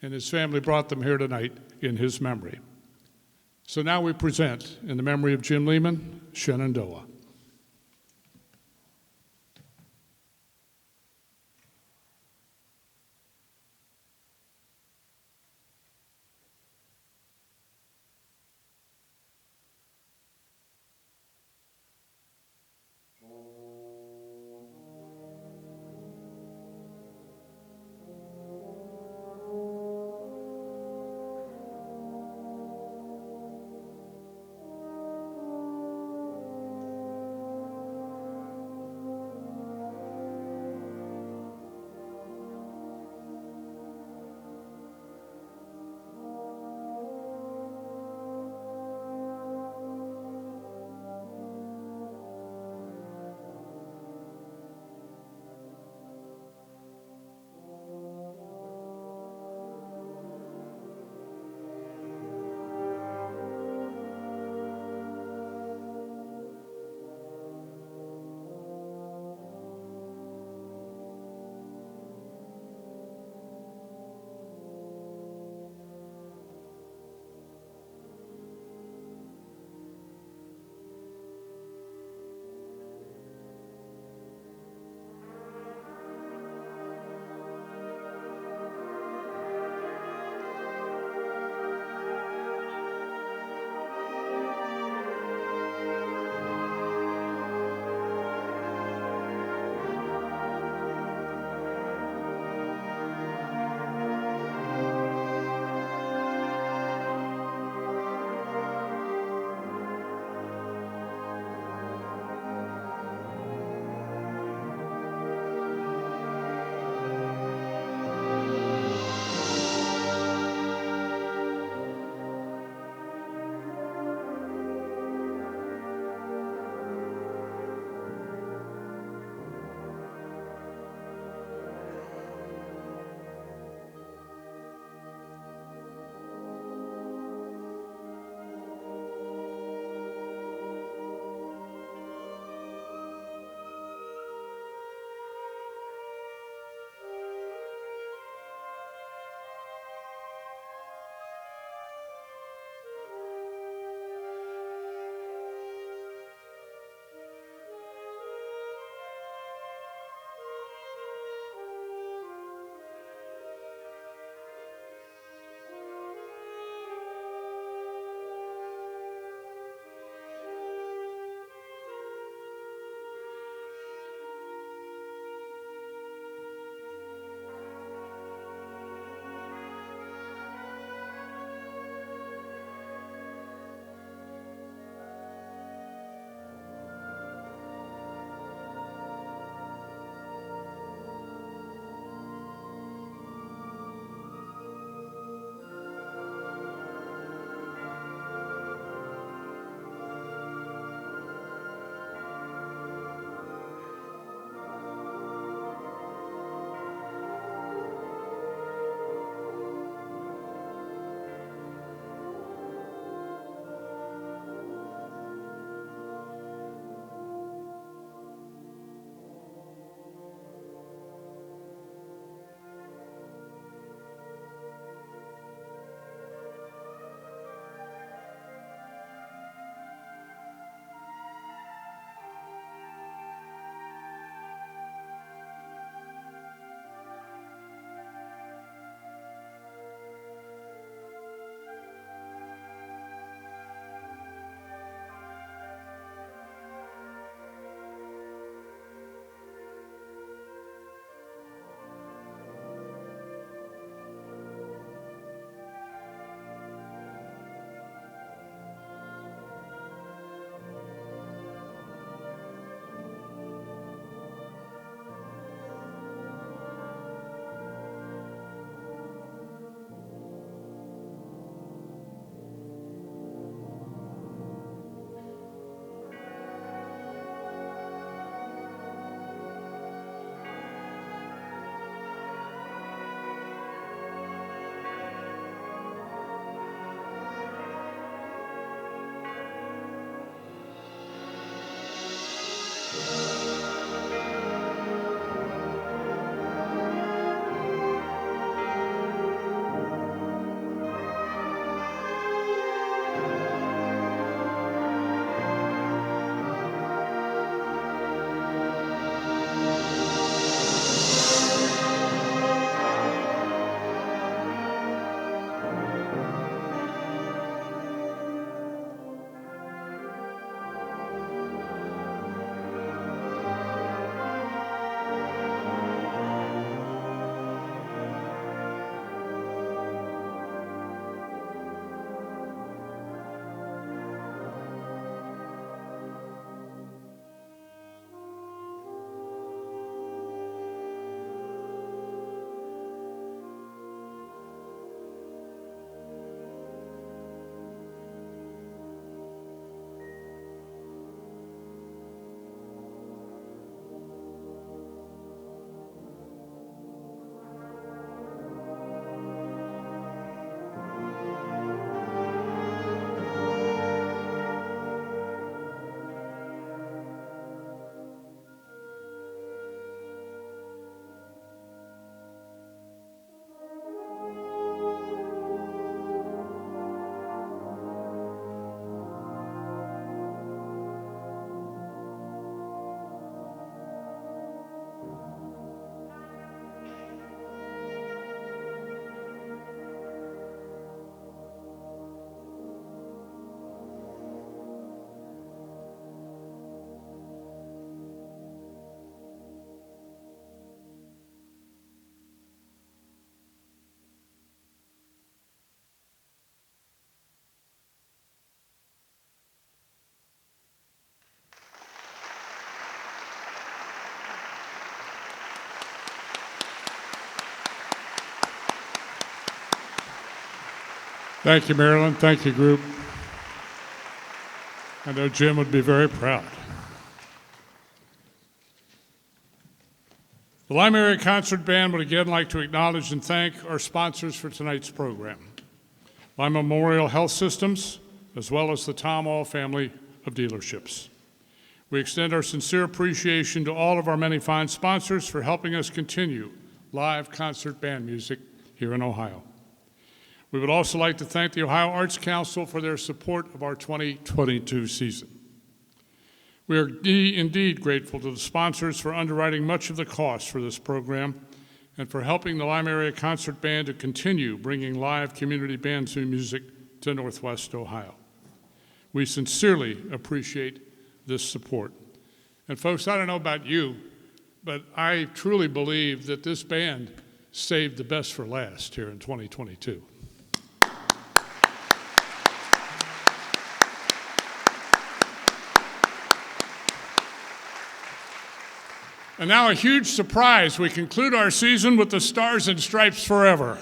and his family brought them here tonight in his memory. So now we present, in the memory of Jim Lehman, Shenandoah. Thank you, Marilyn. Thank you, group. I know Jim would be very proud. The Lima Area Concert Band would again like to acknowledge and thank our sponsors for tonight's program, Lima Memorial Health Systems, as well as the Tom All family of dealerships. We extend our sincere appreciation to all of our many fine sponsors for helping us continue live concert band music here in Ohio. We would also like to thank the Ohio Arts Council for their support of our 2022 season. We are indeed grateful to the sponsors for underwriting much of the cost for this program and for helping the Lima Area Concert Band to continue bringing live community band music to Northwest Ohio. We sincerely appreciate this support. And folks, I don't know about you, but I truly believe that this band saved the best for last here in 2022. And now a huge surprise. We conclude our season with the Stars and Stripes Forever.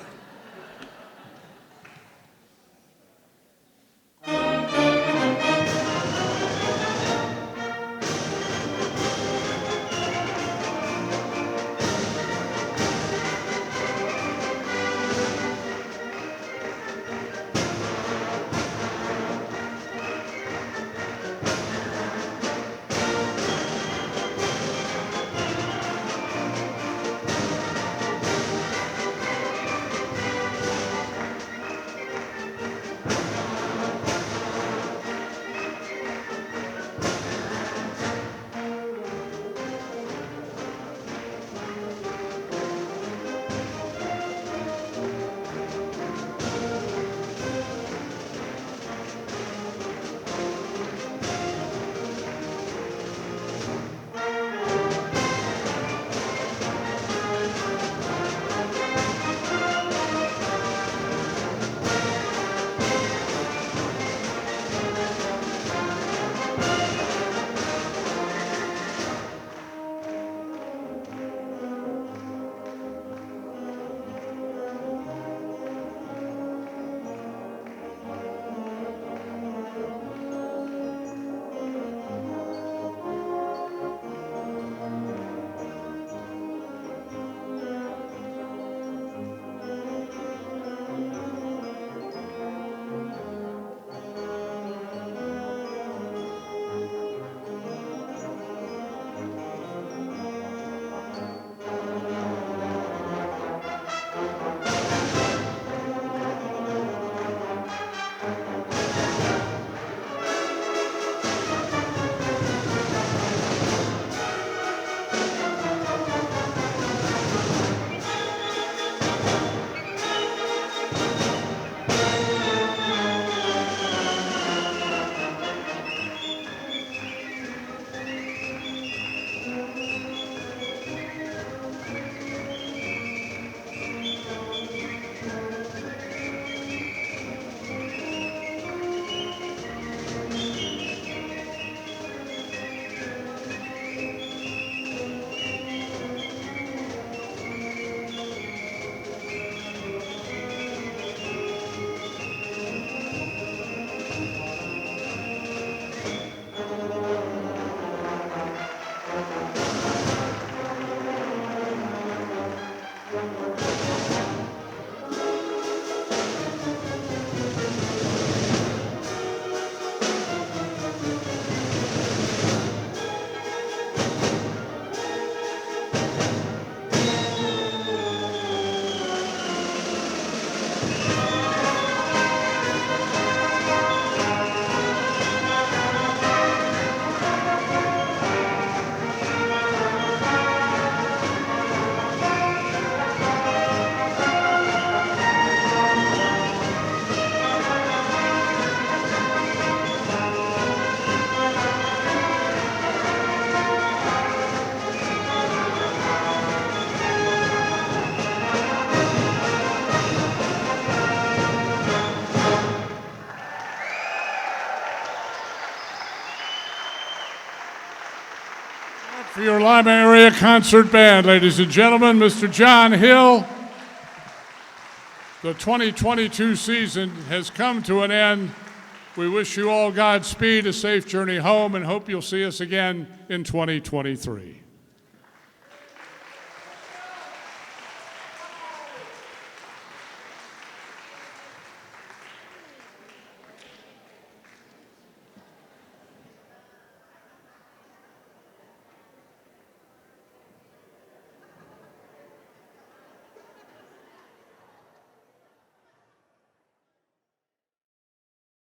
For your Lima Area Concert Band, ladies and gentlemen, Mr. John Hill. The 2022 season has come to an end. We wish you all Godspeed, a safe journey home, and hope you'll see us again in 2023.